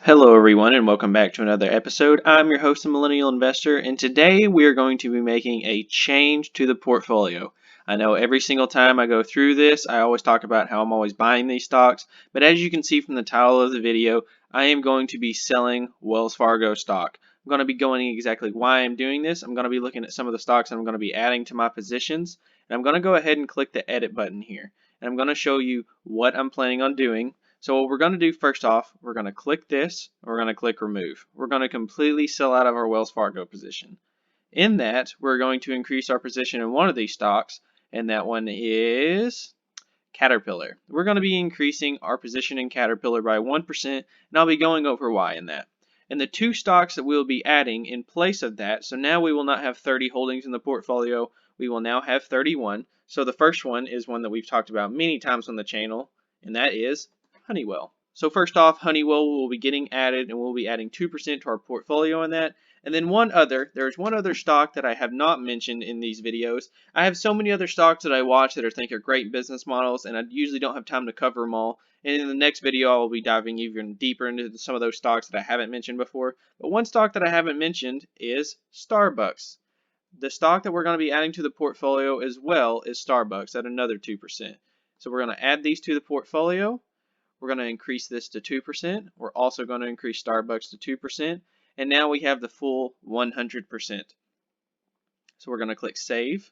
Hello everyone and welcome back to another episode. I'm your host, the Millennial Investor, and today we are going to be making a change to the portfolio. I know every single time I go through this, I always talk about how I'm always buying these stocks, but as you can see from the title of the video, I am going to be selling Wells Fargo stock. I'm going to be going exactly why I'm doing this. I'm going to be looking at some of the stocks I'm going to be adding to my positions, and I'm going to go ahead and click the edit button here. And I'm going to show you what I'm planning on doing. So what we're going to do first off, we're going to click this, and we're going to click remove. We're going to completely sell out of our Wells Fargo position. In that, we're going to increase our position in one of these stocks, and that one is Caterpillar. We're going to be increasing our position in Caterpillar by 1%, and I'll be going over why in that. And the two stocks that we'll be adding in place of that, so now we will not have 30 holdings in the portfolio, we will now have 31. So the first one is one that we've talked about many times on the channel, and that is Honeywell. So first off, Honeywell will be getting added, and we'll be adding 2% to our portfolio on that. And then there's one other stock that I have not mentioned in these videos. I have so many other stocks that I watch that I think are great business models, and I usually don't have time to cover them all. And in the next video, I will be diving even deeper into some of those stocks that I haven't mentioned before. But one stock that I haven't mentioned is Starbucks. The stock that we're going to be adding to the portfolio as well is Starbucks at another 2%. So we're going to add these to the portfolio. We're going to increase this to 2%. We're also going to increase Starbucks to 2%. And now we have the full 100%. So we're going to click Save.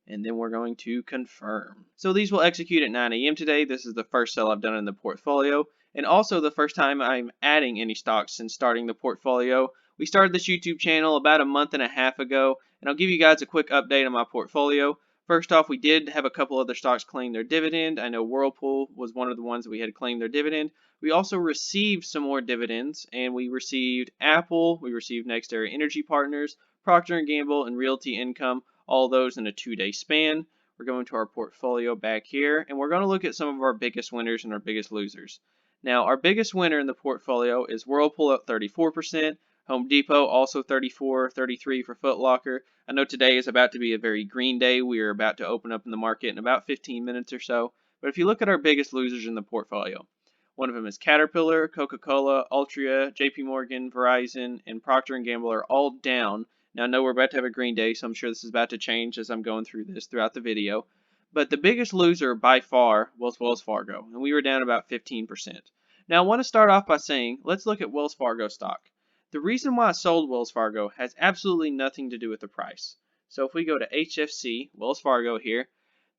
And then we're going to confirm. So these will execute at 9 a.m. today. This is the first sell I've done in the portfolio. And also the first time I'm adding any stocks since starting the portfolio. We started this YouTube channel about a month and a half ago. And I'll give you guys a quick update on my portfolio. First off, we did have a couple other stocks claim their dividend. I know Whirlpool was one of the ones that we had claimed their dividend. We also received some more dividends, and we received Apple, we received NextEra Energy Partners, Procter & Gamble, and Realty Income, all those in a 2-day span. We're going to our portfolio back here, and we're going to look at some of our biggest winners and our biggest losers. Now, our biggest winner in the portfolio is Whirlpool at 34%, Home Depot also 34, 33 for Foot Locker. I know today is about to be a very green day. We are about to open up in the market in about 15 minutes or so. But if you look at our biggest losers in the portfolio, one of them is Caterpillar, Coca-Cola, Altria, JP Morgan, Verizon, and Procter & Gamble are all down. Now I know we're about to have a green day, so I'm sure this is about to change as I'm going through this throughout the video. But the biggest loser by far was Wells Fargo, and we were down about 15%. Now I want to start off by saying, let's look at Wells Fargo stock. The reason why I sold Wells Fargo has absolutely nothing to do with the price. So if we go to HFC, Wells Fargo here,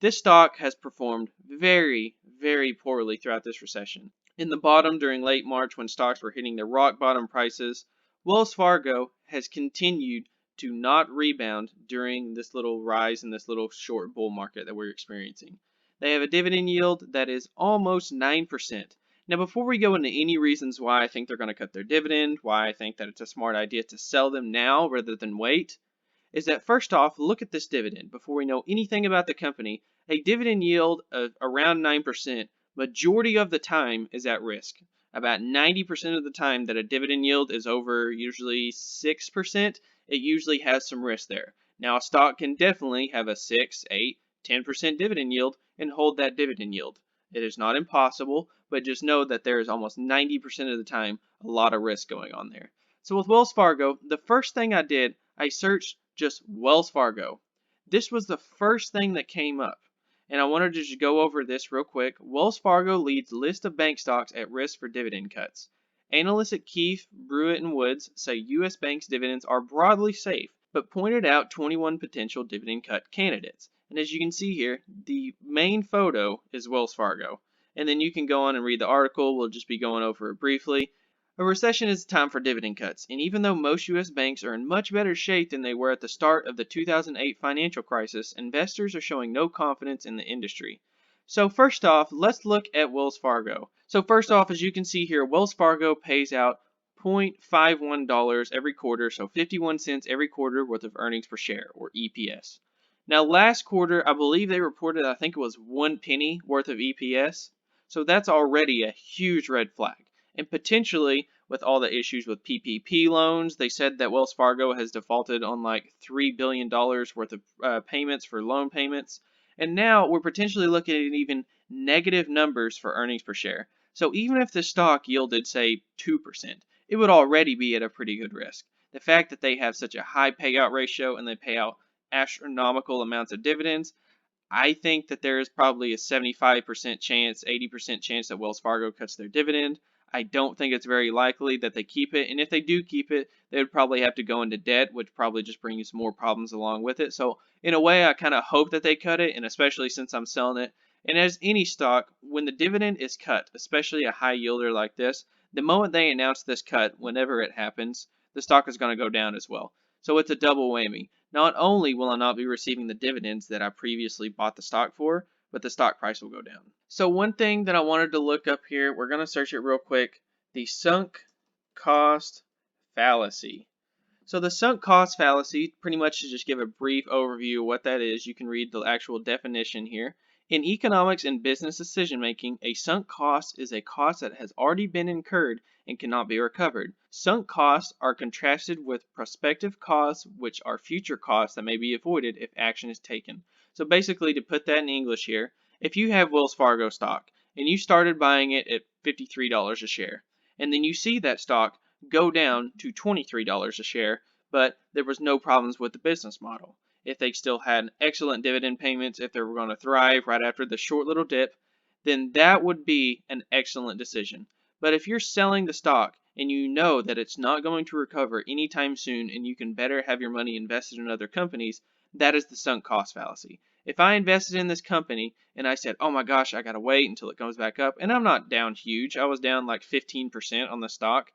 this stock has performed very, very poorly throughout this recession. In the bottom during late March when stocks were hitting their rock bottom prices, Wells Fargo has continued to not rebound during this little rise in this little short bull market that we're experiencing. They have a dividend yield that is almost 9%. Now, before we go into any reasons why I think they're going to cut their dividend, why I think that it's a smart idea to sell them now rather than wait, is that first off, look at this dividend. Before we know anything about the company, a dividend yield of around 9%, majority of the time is at risk. About 90% of the time that a dividend yield is over usually 6%, it usually has some risk there. Now, a stock can definitely have a 6, 8, 10% dividend yield and hold that dividend yield. It is not impossible, but just know that there is almost 90% of the time a lot of risk going on there. So with Wells Fargo, the first thing I did, I searched just Wells Fargo. This was the first thing that came up. And I wanted to just go over this real quick. Wells Fargo leads list of bank stocks at risk for dividend cuts. Analysts at Keefe, Brewett, and Woods say U.S. banks' dividends are broadly safe, but pointed out 21 potential dividend cut candidates. And as you can see here, the main photo is Wells Fargo. And then you can go on and read the article. We'll just be going over it briefly. A recession is time for dividend cuts, and even though most U.S. banks are in much better shape than they were at the start of the 2008 financial crisis, investors are showing no confidence in the industry. So first off, let's look at Wells Fargo. So first off, as you can see here, Wells Fargo pays out $0.51 every quarter, so 51 cents every quarter worth of earnings per share, or EPS. Now last quarter, I believe they reported, I think it was 1 penny worth of EPS. So that's already a huge red flag. And potentially, with all the issues with PPP loans, they said that Wells Fargo has defaulted on like $3 billion worth of payments for loan payments. And now we're potentially looking at even negative numbers for earnings per share. So even if the stock yielded, say, 2%, it would already be at a pretty good risk. The fact that they have such a high payout ratio and they pay out astronomical amounts of dividends, I think that there is probably a 75% chance, 80% chance that Wells Fargo cuts their dividend. I don't think it's very likely that they keep it. And if they do keep it, they would probably have to go into debt, which probably just brings more problems along with it. So, in a way, I kind of hope that they cut it, and especially since I'm selling it. And as any stock, when the dividend is cut, especially a high yielder like this, the moment they announce this cut, whenever it happens, the stock is going to go down as well. So it's a double whammy. Not only will I not be receiving the dividends that I previously bought the stock for, but the stock price will go down. So one thing that I wanted to look up here, we're going to search it real quick, the sunk cost fallacy. So the sunk cost fallacy, pretty much to just give a brief overview of what that is, you can read the actual definition here. In economics and business decision making, a sunk cost is a cost that has already been incurred and cannot be recovered. Sunk costs are contrasted with prospective costs, which are future costs that may be avoided if action is taken. So basically, to put that in English here, if you have Wells Fargo stock and you started buying it at $53 a share, and then you see that stock go down to $23 a share, but there was no problems with the business model. If they still had excellent dividend payments, if they were going to thrive right after the short little dip, then that would be an excellent decision. But if you're selling the stock and you know that it's not going to recover anytime soon and you can better have your money invested in other companies, that is the sunk cost fallacy. If I invested in this company and I said, oh my gosh, I gotta wait until it comes back up, and I'm not down huge, I was down like 15% on the stock,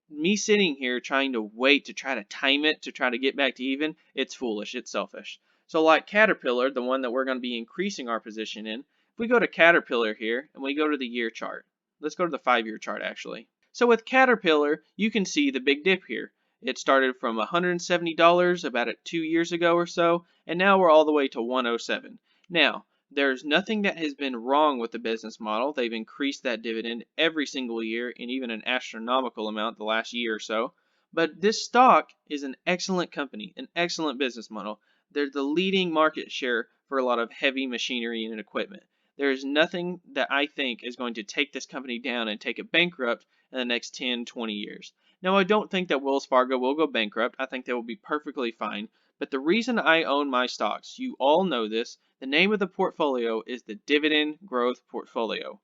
me sitting here trying to wait to try to time it to try to get back to even, it's foolish, it's selfish. So like Caterpillar, the one that we're going to be increasing our position in, if we go to Caterpillar here and we go to the year chart, let's go to the 5-year chart actually. So with Caterpillar, you can see the big dip here. It started from $170 about 2 years ago or so, and now we're all the way to 107. Now, there's nothing that has been wrong with the business model. They've increased that dividend every single year and even an astronomical amount the last year or so. But this stock is an excellent company, an excellent business model. They're the leading market share for a lot of heavy machinery and equipment. There is nothing that I think is going to take this company down and take it bankrupt in the next 10, 20 years. Now, I don't think that Wells Fargo will go bankrupt. I think they will be perfectly fine. But the reason I own my stocks, you all know this, the name of the portfolio is the Dividend Growth Portfolio.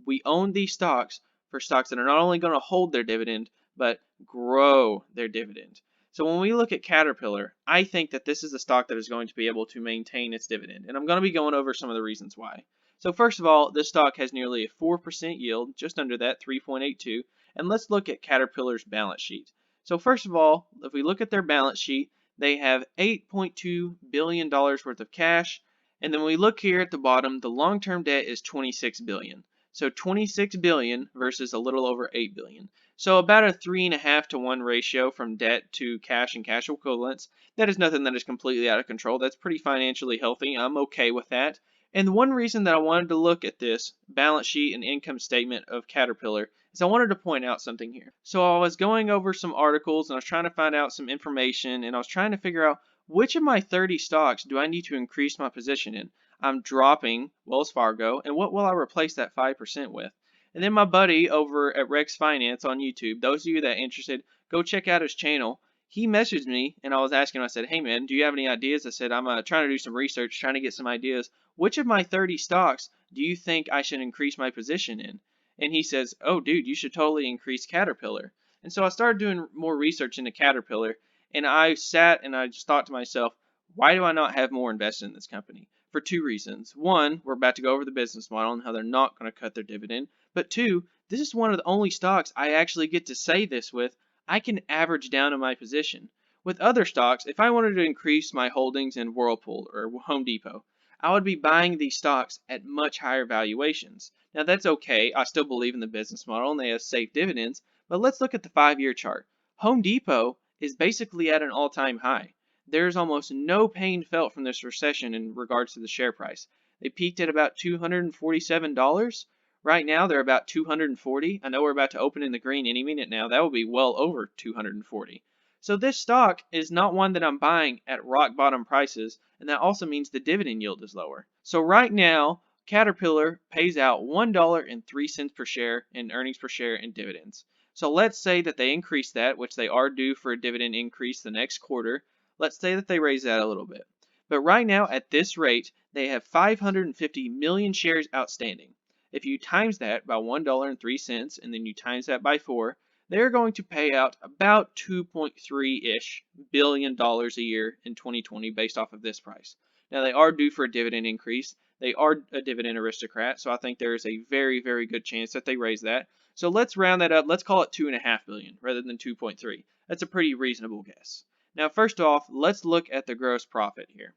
We own these stocks for stocks that are not only going to hold their dividend, but grow their dividend. So when we look at Caterpillar, I think that this is a stock that is going to be able to maintain its dividend. And I'm going to be going over some of the reasons why. So first of all, this stock has nearly a 4% yield, just under that, 3.82. And let's look at Caterpillar's balance sheet. So first of all, if we look at their balance sheet, they have $8.2 billion worth of cash. And then we look here at the bottom, the long-term debt is $26 billion. So $26 billion versus a little over $8 billion. So about a 3.5 to 1 ratio from debt to cash and cash equivalents. That is nothing that is completely out of control. That's pretty financially healthy. I'm okay with that. And one reason that I wanted to look at this balance sheet and income statement of Caterpillar is I wanted to point out something here. So I was going over some articles and I was trying to find out some information and I was trying to figure out which of my 30 stocks do I need to increase my position in. I'm dropping Wells Fargo, and what will I replace that 5% with? And then my buddy over at Rex Finance on YouTube, those of you that are interested, go check out his channel. He messaged me and I was asking him, I said, hey man, do you have any ideas? I said, I'm trying to do some research, trying to get some ideas. Which of my 30 stocks do you think I should increase my position in? And he says, oh dude, you should totally increase Caterpillar. And so I started doing more research into Caterpillar, and I sat and I just thought to myself, why do I not have more invested in this company? For two reasons. One, we're about to go over the business model and how they're not going to cut their dividend. But two, this is one of the only stocks I actually get to say this with. I can average down in my position. With other stocks, if I wanted to increase my holdings in Whirlpool or Home Depot, I would be buying these stocks at much higher valuations. Now that's okay. I still believe in the business model and they have safe dividends. But let's look at the 5-year chart. Home Depot is basically at an all-time high. There's almost no pain felt from this recession in regards to the share price. They peaked at about $247. Right now they're about $240. I know we're about to open in the green any minute now. That will be well over $240. So this stock is not one that I'm buying at rock bottom prices, and that also means the dividend yield is lower. So right now, Caterpillar pays out $1.03 per share in earnings per share in dividends. So let's say that they increase that, which they are due for a dividend increase the next quarter. Let's say that they raise that a little bit. But right now, at this rate, they have 550 million shares outstanding. If you times that by $1.03 and then you times that by 4, they're going to pay out about 2.3-ish billion dollars a year in 2020 based off of this price. Now they are due for a dividend increase. They are a dividend aristocrat, so I think there is a very, very good chance that they raise that. So let's round that up. Let's call it 2.5 billion rather than 2.3. That's a pretty reasonable guess. Now, first off, let's look at the gross profit here.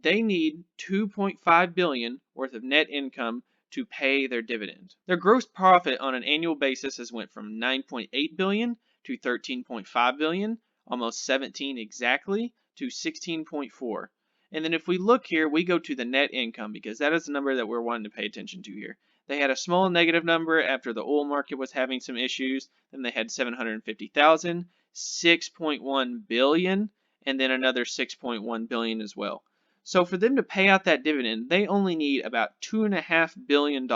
They need 2.5 billion worth of net income to pay their dividend. Their gross profit on an annual basis has went from 9.8 billion to 13.5 billion, almost 17 exactly, to 16.4. And then if we look here, we go to the net income because that is the number that we're wanting to pay attention to here. They had a small negative number after the oil market was having some issues. Then they had 750,000, 6.1 billion, and then another 6.1 billion as well. So for them to pay out that dividend, they only need about $2.5 billion.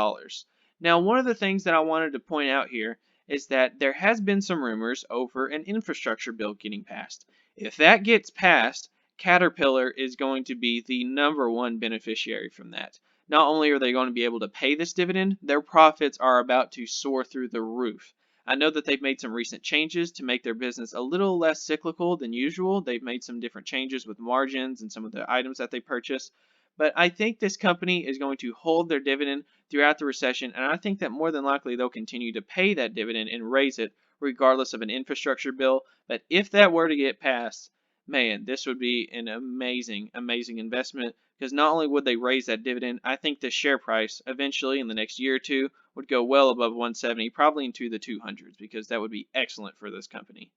Now, one of the things that I wanted to point out here is that there has been some rumors over an infrastructure bill getting passed. If that gets passed, Caterpillar is going to be the #1 beneficiary from that. Not only are they going to be able to pay this dividend, their profits are about to soar through the roof. I know that they've made some recent changes to make their business a little less cyclical than usual. They've made some different changes with margins and some of the items that they purchase. But I think this company is going to hold their dividend throughout the recession, and I think that more than likely they'll continue to pay that dividend and raise it regardless of an infrastructure bill. But if that were to get passed, man, this would be an amazing, amazing investment because not only would they raise that dividend, I think the share price eventually in the next year or two would go well above 170, probably into the 200s, because that would be excellent for this company.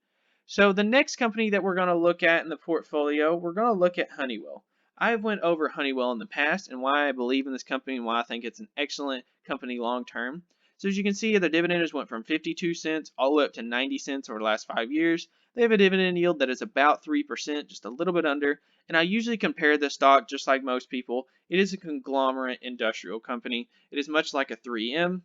So the next company that we're going to look at in the portfolio, we're going to look at Honeywell. I've went over Honeywell in the past and why I believe in this company and why I think it's an excellent company long term. So as you can see, the dividend has went from 52 cents all the way up to 90 cents over the last 5 years. They have a dividend yield that is about 3%, just a little bit under. And I usually compare this stock just like most people. It is a conglomerate industrial company. It is much like a 3M.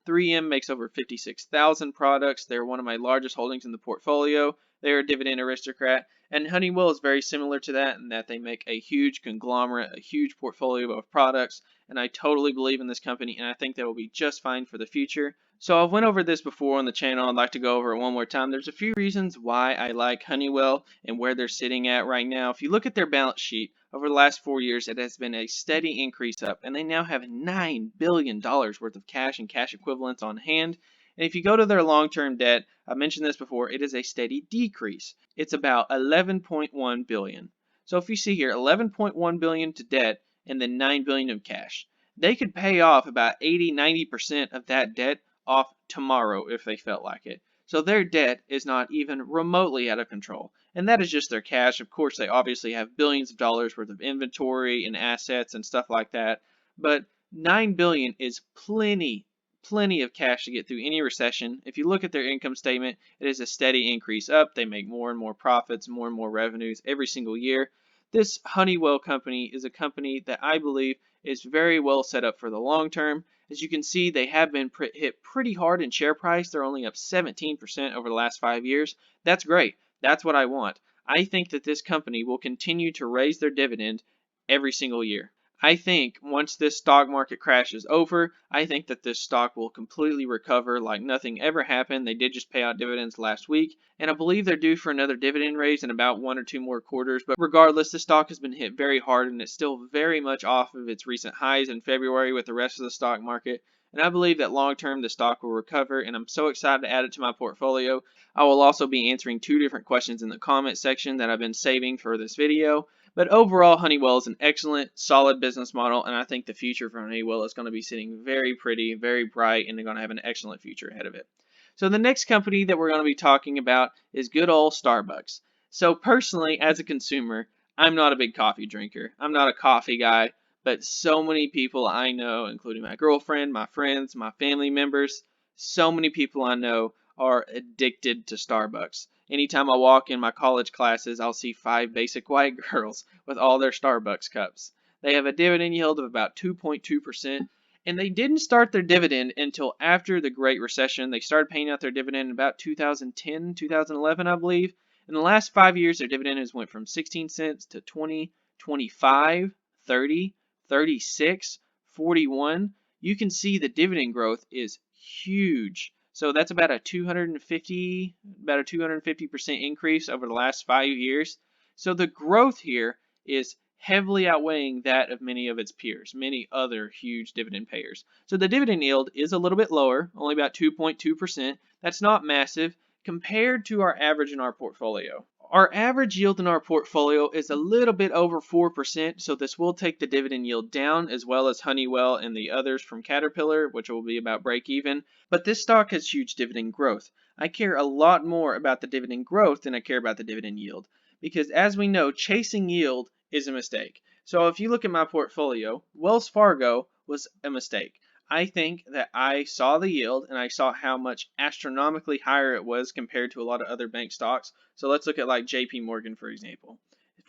3M makes over 56,000 products. They're one of my largest holdings in the portfolio. They're a dividend aristocrat. And Honeywell is very similar to that in that they make a huge conglomerate, a huge portfolio of products. And I totally believe in this company, and I think they will be just fine for the future. So I've went over this before on the channel. I'd like to go over it one more time. There's a few reasons why I like Honeywell and where they're sitting at right now. If you look at their balance sheet, over the last 4 years, it has been a steady increase up, and they now have $9 billion worth of cash and cash equivalents on hand. And if you go to their long-term debt, I mentioned this before, it is a steady decrease. It's about $11.1 billion. So if you see here, $11.1 billion to debt and then $9 billion of cash. They could pay off about 80-90% of that debt off tomorrow if they felt like it. So their debt is not even remotely out of control. And that is just their cash. Of course, they obviously have billions of dollars worth of inventory and assets and stuff like that. But $9 billion is plenty of cash to get through any recession. If you look at their income statement, it is a steady increase up. They make more and more profits, more and more revenues every single year. This Honeywell company is a company that I believe is very well set up for the long term. As you can see, they have been hit pretty hard in share price. They're only up 17% over the last 5 years. That's great. That's what I want. I think that this company will continue to raise their dividend every single year. I think once this stock market crash is over, I think that this stock will completely recover like nothing ever happened. They did just pay out dividends last week, and I believe they're due for another dividend raise in about 1 or 2 more quarters. But regardless, the stock has been hit very hard, and it's still very much off of its recent highs in February with the rest of the stock market. And I believe that long term the stock will recover, and I'm so excited to add it to my portfolio. I will also be answering 2 different questions in the comment section that I've been saving for this video. But overall, Honeywell is an excellent, solid business model, and I think the future for Honeywell is going to be sitting very pretty, very bright, and they're going to have an excellent future ahead of it. So the next company that we're going to be talking about is good old Starbucks. So personally, as a consumer, I'm not a big coffee drinker. I'm not a coffee guy, but so many people I know, including my girlfriend, my friends, my family members, so many people I know are addicted to Starbucks. Anytime I walk in my college classes, I'll see 5 basic white girls with all their Starbucks cups. They have a dividend yield of about 2.2%. And they didn't start their dividend until after the Great Recession. They started paying out their dividend in about 2010, 2011, I believe. In the last 5 years, their dividend has went from 16 cents to 20, 25, 30, 36, 41. You can see the dividend growth is huge. So that's about a 250% increase over the last 5 years. So the growth here is heavily outweighing that of many of its peers, many other huge dividend payers. So the dividend yield is a little bit lower, only about 2.2%. That's not massive compared to our average in our portfolio. Our average yield in our portfolio is a little bit over 4%, so this will take the dividend yield down, as well as Honeywell and the others from Caterpillar, which will be about break even. But this stock has huge dividend growth. I care a lot more about the dividend growth than I care about the dividend yield, because as we know, chasing yield is a mistake. So if you look at my portfolio, Wells Fargo was a mistake. I think that I saw the yield and I saw how much astronomically higher it was compared to a lot of other bank stocks. So let's look at like JP Morgan, for example.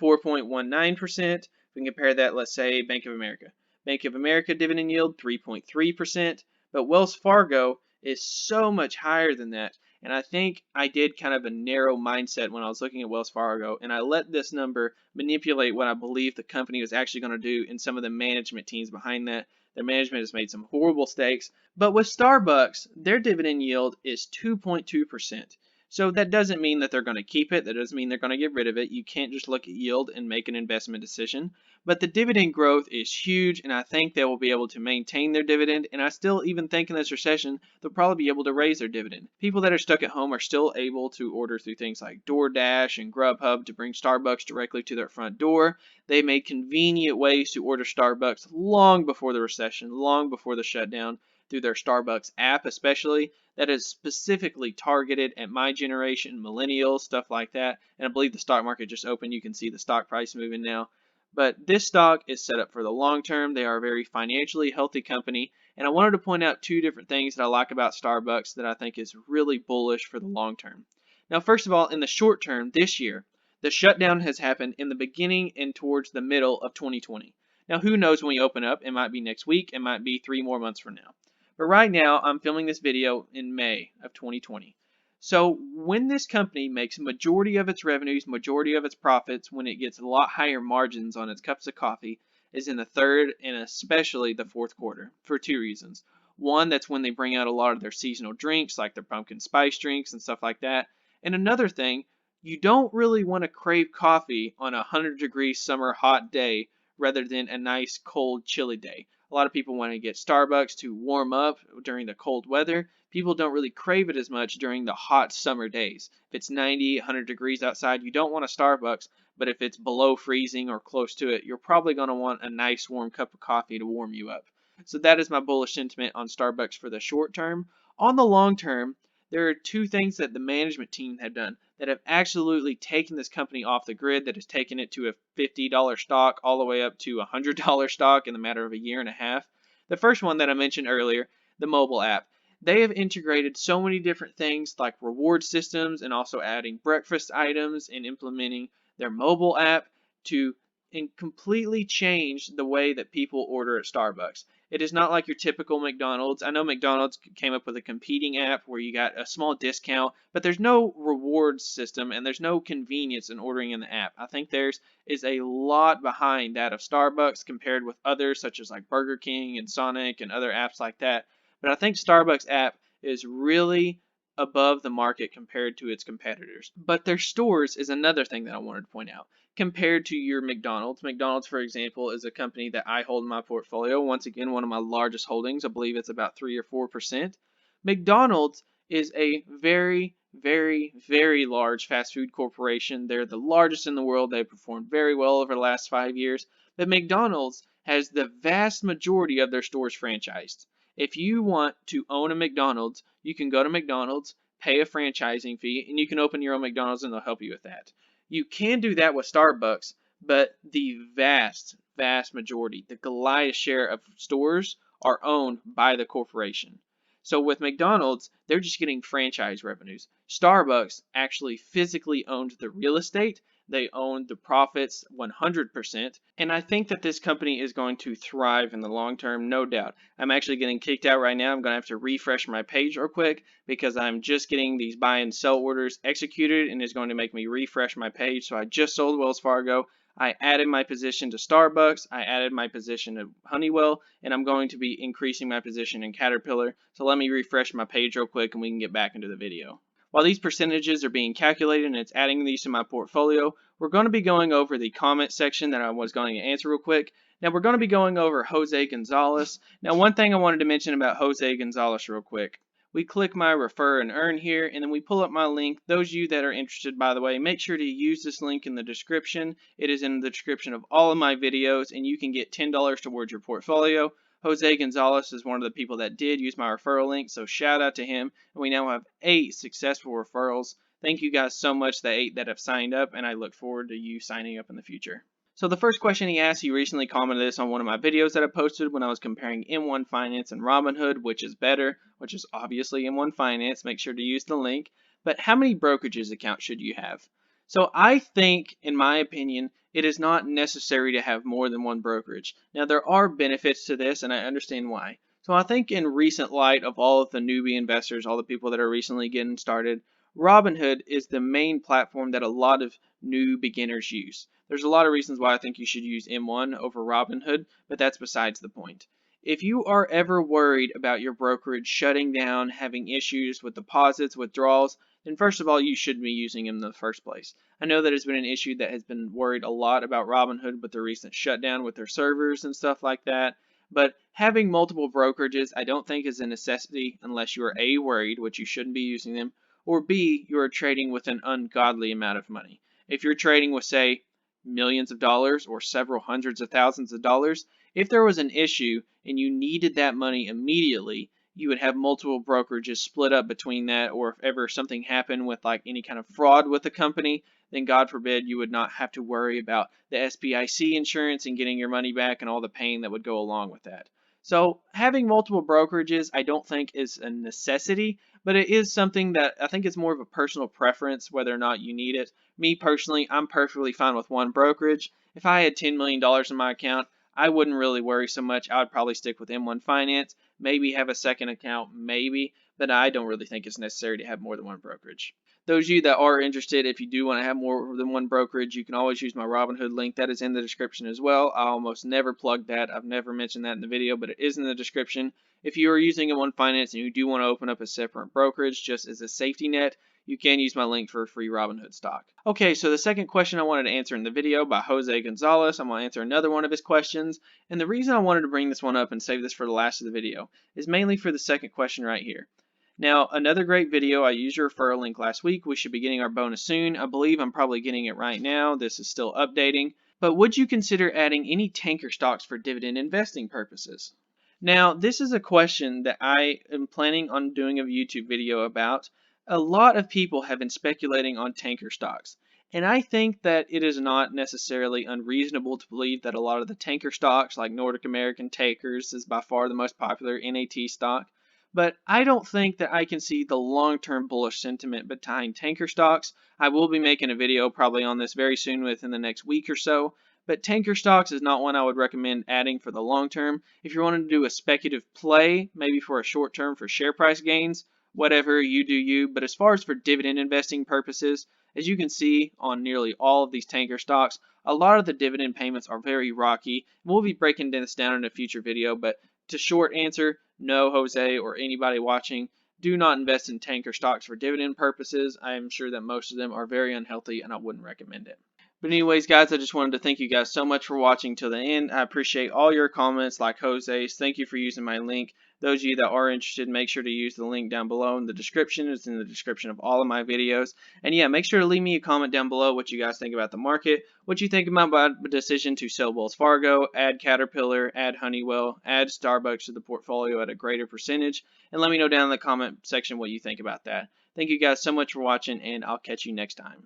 4.19%. We can compare that, let's say, Bank of America. Bank of America dividend yield, 3.3%. But Wells Fargo is so much higher than that. And I think I did kind of a narrow mindset when I was looking at Wells Fargo, and I let this number manipulate what I believe the company was actually going to do and some of the management teams behind that. Their management has made some horrible mistakes. But with Starbucks, their dividend yield is 2.2%. So that doesn't mean that they're going to keep it. That doesn't mean they're going to get rid of it. You can't just look at yield and make an investment decision. But the dividend growth is huge, and I think they will be able to maintain their dividend. And I still even think in this recession, they'll probably be able to raise their dividend. People that are stuck at home are still able to order through things like DoorDash and Grubhub to bring Starbucks directly to their front door. They made convenient ways to order Starbucks long before the recession, long before the shutdown, through their Starbucks app especially, that is specifically targeted at my generation, millennials, stuff like that. And I believe the stock market just opened. You can see the stock price moving now. But this stock is set up for the long term. They are a very financially healthy company. And I wanted to point out two different things that I like about Starbucks that I think is really bullish for the long term. Now, first of all, in the short term, this year, the shutdown has happened in the beginning and towards the middle of 2020. Now, who knows when we open up? It might be next week. It might be 3 more months from now. But right now, I'm filming this video in May of 2020. So when this company makes majority of its revenues, majority of its profits, when it gets a lot higher margins on its cups of coffee, is in the third and especially the fourth quarter for two reasons. One, that's when they bring out a lot of their seasonal drinks, like their pumpkin spice drinks and stuff like that. And another thing, you don't really want to crave coffee on a 100-degree summer hot day rather than a nice cold chilly day. A lot of people want to get Starbucks to warm up during the cold weather. People don't really crave it as much during the hot summer days. If it's 90, 100 degrees outside, you don't want a Starbucks, but if it's below freezing or close to it, you're probably going to want a nice warm cup of coffee to warm you up. So that is my bullish sentiment on Starbucks for the short term. On the long term, there are two things that the management team have done that have absolutely taken this company off the grid, that has taken it to a $50 stock all the way up to a $100 stock in the matter of a year and a half. The first one that I mentioned earlier, the mobile app. They have integrated so many different things like reward systems and also adding breakfast items and implementing their mobile app to completely change the way that people order at Starbucks. It is not like your typical McDonald's. I know McDonald's came up with a competing app where you got a small discount, but there's no rewards system and there's no convenience in ordering in the app. I think theirs is a lot behind that of Starbucks compared with others such as like Burger King and Sonic and other apps like that. But I think Starbucks app is really above the market compared to its competitors. But their stores is another thing that I wanted to point out. Compared to your McDonald's. McDonald's, for example, is a company that I hold in my portfolio. Once again, one of my largest holdings. I believe it's about 3 or 4%. McDonald's is a very, very, very large fast food corporation. They're the largest in the world. They've performed very well over the last 5 years. But McDonald's has the vast majority of their stores franchised. If you want to own a McDonald's, you can go to McDonald's, pay a franchising fee, and you can open your own McDonald's and they'll help you with that. You can do that with Starbucks, but the vast, vast majority, the Goliath share of stores are owned by the corporation. So with McDonald's, they're just getting franchise revenues. Starbucks actually physically owns the real estate. They own the profits 100%. And I think that this company is going to thrive in the long term, no doubt. I'm actually getting kicked out right now. I'm going to have to refresh my page real quick because I'm just getting these buy and sell orders executed, and it's going to make me refresh my page. So I just sold Wells Fargo. I added my position to Starbucks, I added my position to Honeywell, and I'm going to be increasing my position in Caterpillar. So let me refresh my page real quick and we can get back into the video. While these percentages are being calculated and it's adding these to my portfolio, we're going to be going over the comment section that I was going to answer real quick. Now we're going to be going over Jose Gonzalez. Now one thing I wanted to mention about Jose Gonzalez real quick. We click my refer and earn here, and then we pull up my link. Those of you that are interested, by the way, make sure to use this link in the description. It is in the description of all of my videos, and you can get $10 towards your portfolio. Jose Gonzalez is one of the people that did use my referral link, so shout out to him. And we now have 8 successful referrals. Thank you guys so much, the 8 that have signed up, and I look forward to you signing up in the future. So the first question he asked, he recently commented this on one of my videos that I posted when I was comparing M1 Finance and Robinhood, which is better, which is obviously M1 Finance. Make sure to use the link. But how many brokerages accounts should you have? So I think, in my opinion, it is not necessary to have more than one brokerage. Now there are benefits to this, and I understand why. So I think in recent light of all of the newbie investors, all the people that are recently getting started, Robinhood is the main platform that a lot of new beginners use. There's a lot of reasons why I think you should use M1 over Robinhood, but that's besides the point. If you are ever worried about your brokerage shutting down, having issues with deposits, withdrawals, then first of all, you shouldn't be using them in the first place. I know that it's been an issue that has been worried a lot about Robinhood with the recent shutdown with their servers and stuff like that. But having multiple brokerages, I don't think is a necessity unless you are A, worried, which you shouldn't be using them, or B, you are trading with an ungodly amount of money. If you're trading with, say, millions of dollars or several hundreds of thousands of dollars, if there was an issue and you needed that money immediately, you would have multiple brokerages split up between that, or if ever something happened with like any kind of fraud with the company, then God forbid you would not have to worry about the SBIC insurance and getting your money back and all the pain that would go along with that. So having multiple brokerages I don't think is a necessity, but it is something that I think is more of a personal preference whether or not you need it. Me personally, I'm perfectly fine with one brokerage. If I had $10 million in my account, I wouldn't really worry so much. I would probably stick with M1 Finance, maybe have a second account, maybe, but I don't really think it's necessary to have more than one brokerage. Those of you that are interested, if you do want to have more than one brokerage, you can always use my Robinhood link. That is in the description as well. I almost never plug that. I've never mentioned that in the video, but it is in the description. If you are using M1 Finance and you do want to open up a separate brokerage just as a safety net, you can use my link for a free Robinhood stock. Okay, so the second question I wanted to answer in the video by Jose Gonzalez, I'm going to answer another one of his questions. And the reason I wanted to bring this one up and save this for the last of the video is mainly for the second question right here. Now, another great video, I used your referral link last week. We should be getting our bonus soon. I believe I'm probably getting it right now. This is still updating. But would you consider adding any tanker stocks for dividend investing purposes? Now, this is a question that I am planning on doing a YouTube video about. A lot of people have been speculating on tanker stocks. And I think that it is not necessarily unreasonable to believe that a lot of the tanker stocks, like Nordic American Tankers, is by far the most popular NAT stock. But I don't think that I can see the long-term bullish sentiment behind tanker stocks. I will be making a video probably on this very soon within the next week or so. But tanker stocks is not one I would recommend adding for the long term. If you're wanting to do a speculative play, maybe for a short term for share price gains, whatever, you do you. But as far as for dividend investing purposes, as you can see on nearly all of these tanker stocks, a lot of the dividend payments are very rocky. We'll be breaking this down in a future video, but to short answer, no, Jose or anybody watching, do not invest in tanker stocks for dividend purposes. I am sure that most of them are very unhealthy and I wouldn't recommend it. But anyways, guys, I just wanted to thank you guys so much for watching till the end. I appreciate all your comments like Jose's. Thank you for using my link. Those of you that are interested, make sure to use the link down below in the description. It's in the description of all of my videos. And yeah, make sure to leave me a comment down below what you guys think about the market, what you think about my decision to sell Wells Fargo, add Caterpillar, add Honeywell, add Starbucks to the portfolio at a greater percentage, and let me know down in the comment section what you think about that. Thank you guys so much for watching, and I'll catch you next time.